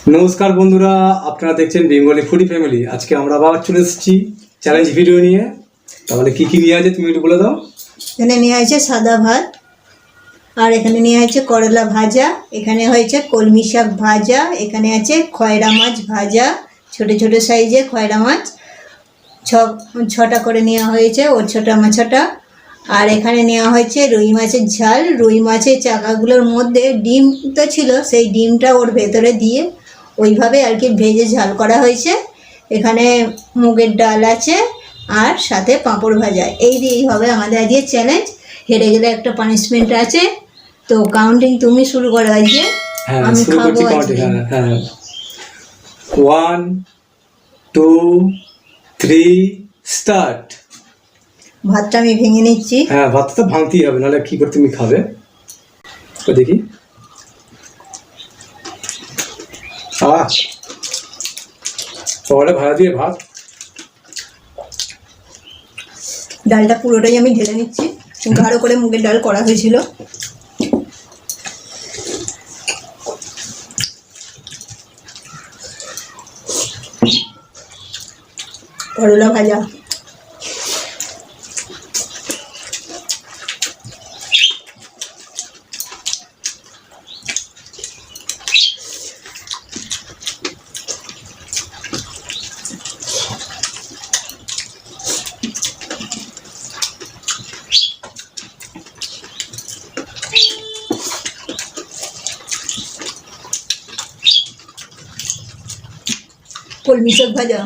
নমস্কার বন্ধুরা, আপনারা দেখছেন বেঙ্গলি ফুডি ফ্যামিলি। আজকে আমরা আবার চলে এসেছি চ্যালেঞ্জ ভিডিও নিয়ে। তাহলে কি কি নিয়ে আছে তুমি একটু বলে দাও। এখানে নিয়ে হয়েছে সাদা ভাত, আর এখানে নিয়ে হয়েছে করলা ভাজা, এখানে হয়েছে কলমি শাক ভাজা, এখানে আছে খয়রা মাছ ভাজা, ছোট ছোট সাইজে খয়রা মাছ ছটা করে নেওয়া হয়েছে, ওর ছোটা মাছটা। আর এখানে নেওয়া হয়েছে রুই মাছের ঝাল। রুই মাছের চাকাগুলোর মধ্যে ডিম তো ছিল, সেই ডিমটা ওর ভেতরে দিয়ে ওইভাবে আর কি ভেজে ঝাল করা হয়েছে। এখানে মুগের ডাল আছে আর সাথে পাঁপড় ভাজা। এই দিয়েই হবে আমাদের আজকে চ্যালেঞ্জ। হেরে গেলে একটা পানিশমেন্ট আছে। তো কাউন্টিং তুমি শুরু করো আজকে। হ্যাঁ, আমি শুরু খাবো করছি আজকে। কাউন্টিং। হ্যাঁ, 1 2 3 স্টার্ট। ভাতটা আমি ভেঙে নিচ্ছি। হ্যাঁ, ভাত তো ভাঙতেই হবে, নাহলে কি করে তুমি খাবে। তো দেখি। তাহলে ভাজা দিয়ে ভাত। ডালটা পুরোটাই আমি ঢেলে নিচ্ছি। গাঢ় করে মুগের ডাল করা হয়েছিল। করলা ভাজা, কলমি শাক ভাজা,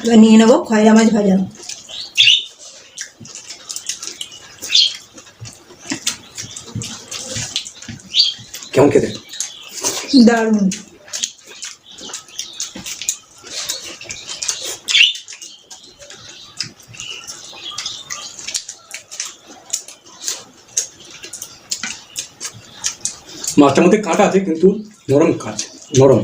এবার নিয়ে নেবো খয়রা মাছ ভাজা। কেমন খেতে? দারুণ। মাছটার মধ্যে কাঁটা আছে, কিন্তু নরম কাঁচ, নরম।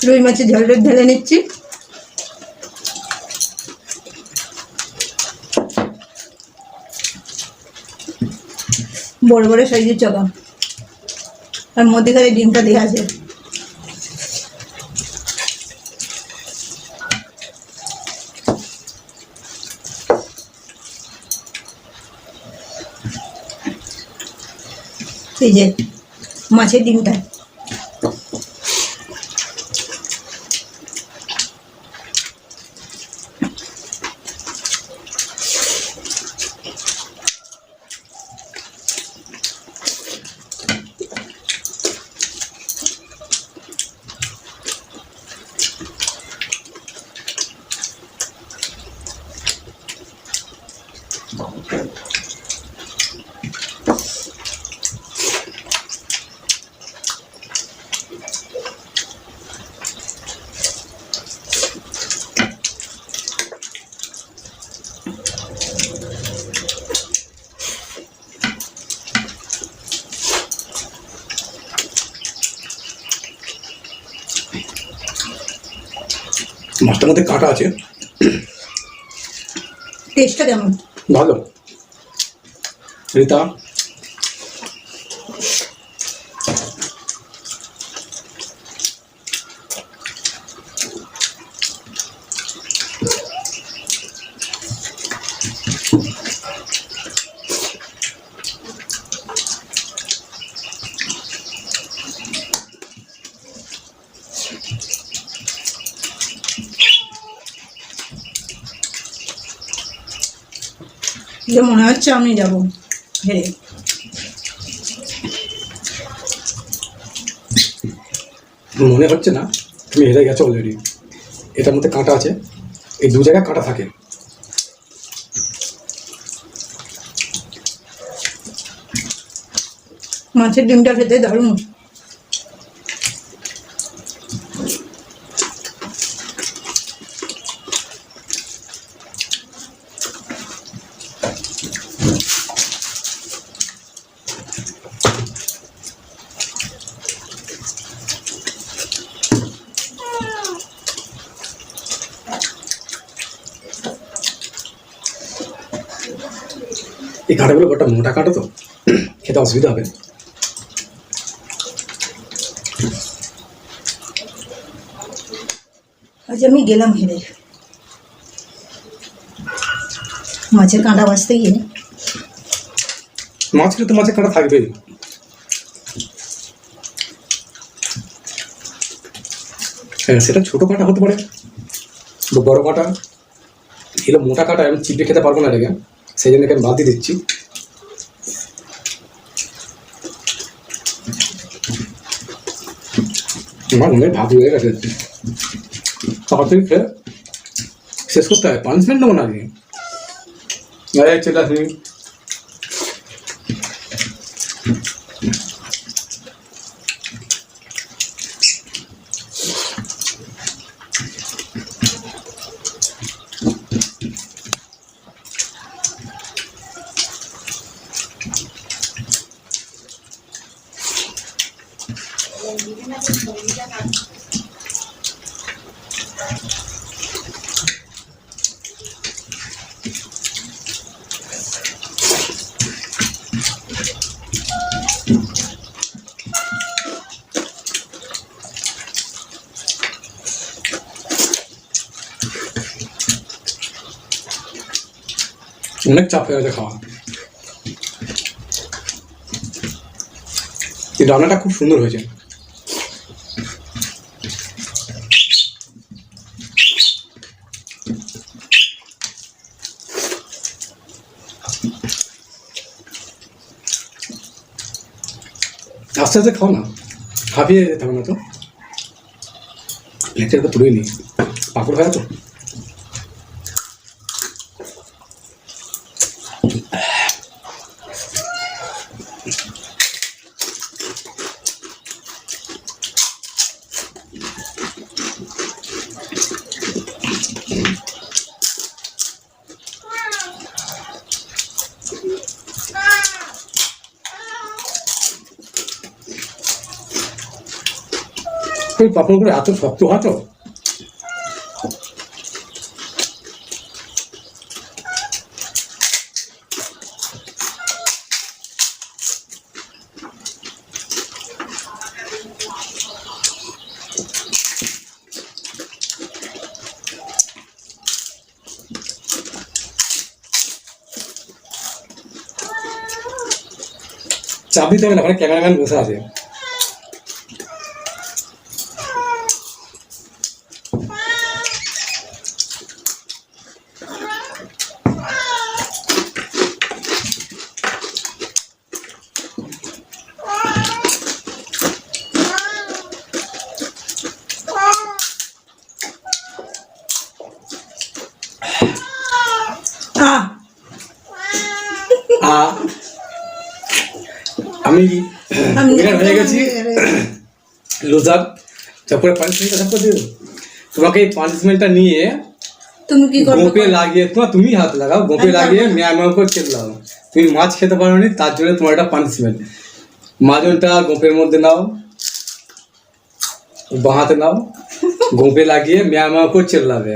রুই মাছের ঝালটা ঢেলে নিচ্ছি। বড় বড় সাইজের চাকা, আর মধ্যেখানে ডিমটা দেওয়া আছে। এই যে মাছের ডিমটা। মাছটার মধ্যে কাঁটা আছে, টেস্টটা কেমন? ভালো। রীতা, যে মনে হচ্ছে আমি যাবো হেরে। মনে হচ্ছে না, তুমি হেরে গেছো অলরেডি। এটার মধ্যে কাঁটা আছে, এই দু জায়গায় কাঁটা থাকে। মাছের ডিমটা খেতে দারুণ। এই কাঁটাগুলো বড়টা মোটা কাঁটা তো, খেতে অসুবিধা হবে। আজ আমি গেলাম হেরে, মাছের কাঁটা বাছতে গিয়ে। মাছ খেলে তো মাছের কাঁটা থাকবেই। হ্যাঁ, সেটা ছোটো কাঁটা হতে পারে, বড় কাঁটা। এগুলো মোটা কাঁটা, আমি চিপে খেতে পারবো না এটাকে, সেই জন্য আমি বাদ দিয়ে দিচ্ছি। আমার মনে হয় ভাত হয়ে গেছে, তাড়াতাড়ি খেয়ে শেষ করতে হয়। পানিশমেন্ট নেবো না আজকে। চলে আসবি। অনেক চাপ হয়ে গেছে খাওয়া, কিন্তু রান্নাটা খুব সুন্দর হয়েছে। আস্তে আস্তে খাও না, হাঁপিয়ে যেতে হবে না তো। লেকচার তো পুরোই নেই, পাকড় হয় তো। ওই পাপড়গুলো এত শক্ত হয় তো। চাপ দিতে হবে না, ওখানে ক্যামেরাম্যান বসে আছে। আমি উইনার হয়ে গেছি, লুজার। তারপরে পানিশমেন্টটা করে দিও। তোমাকে এই পানিশমেন্টটা নিয়ে তুমি কি করবে? গোপে লাগিয়ে, তুমি হাত লাগাও, গোপে লাগিয়ে ম্যাও ম্যাও করে খেতে লাগাও। তুমি মাছ খেতে পারো নি, তার জন্য তোমার একটা পানিশমেন্ট। মাজনটা গোপের মধ্যে নাও, বাঁ হাতে নাও, গোপে লাগিয়ে ম্যাও ম্যাও করে চিল্লাবে।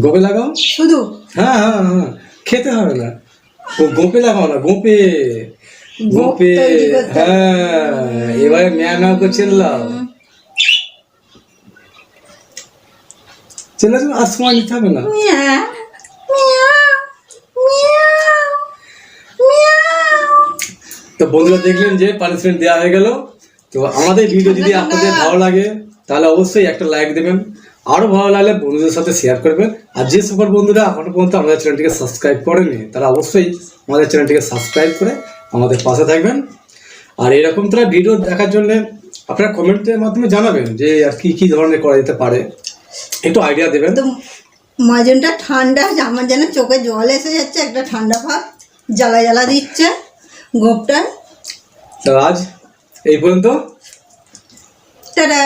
গোপে লাগাও। শুধু হ্যাঁ হ্যাঁ হ্যাঁ, খেতে হবে না, ও গোপে লাগাও না, গোপে গোপে। তৈরি করতে হবে। হ্যাঁ, এবারে ম্যাও ম্যাও করে চিল্লাও। চিল্লা আর সময় নিতে হবে না। মিয়াও, মিয়াও, মিয়াও, মিয়াও। তো বন্ধুরা দেখলেন যে পানিশমেন্ট দেওয়া হয়ে গেল। তো আমাদের ভিডিও যদি আপনাদের ভালো লাগে তাহলে অবশ্যই একটা লাইক দেবেন, আরও ভালো লাগলে বন্ধুদের সাথে শেয়ার করবেন। আর যে সকল বন্ধুরা এখনো পর্যন্ত আমাদের চ্যানেলটিকে সাবস্ক্রাইব করেনি তারা অবশ্যই আমাদের চ্যানেলটিকে সাবস্ক্রাইব করে আমাদের পাশে থাকবেন। আর এরকম তারা ভিডিও দেখার জন্য আপনারা কমেন্টের মাধ্যমে জানাবেন যে আর কি কি ধরনের করা যেতে পারে, একটু আইডিয়া দেবেন। তো মাজনটা ঠান্ডা, আমার যেন চোখে জল এসে যাচ্ছে, একটা ঠান্ডা ভাব জ্বালা জ্বালা দিচ্ছে গোপটা। তো আজ এই পর্যন্ত, টাটা।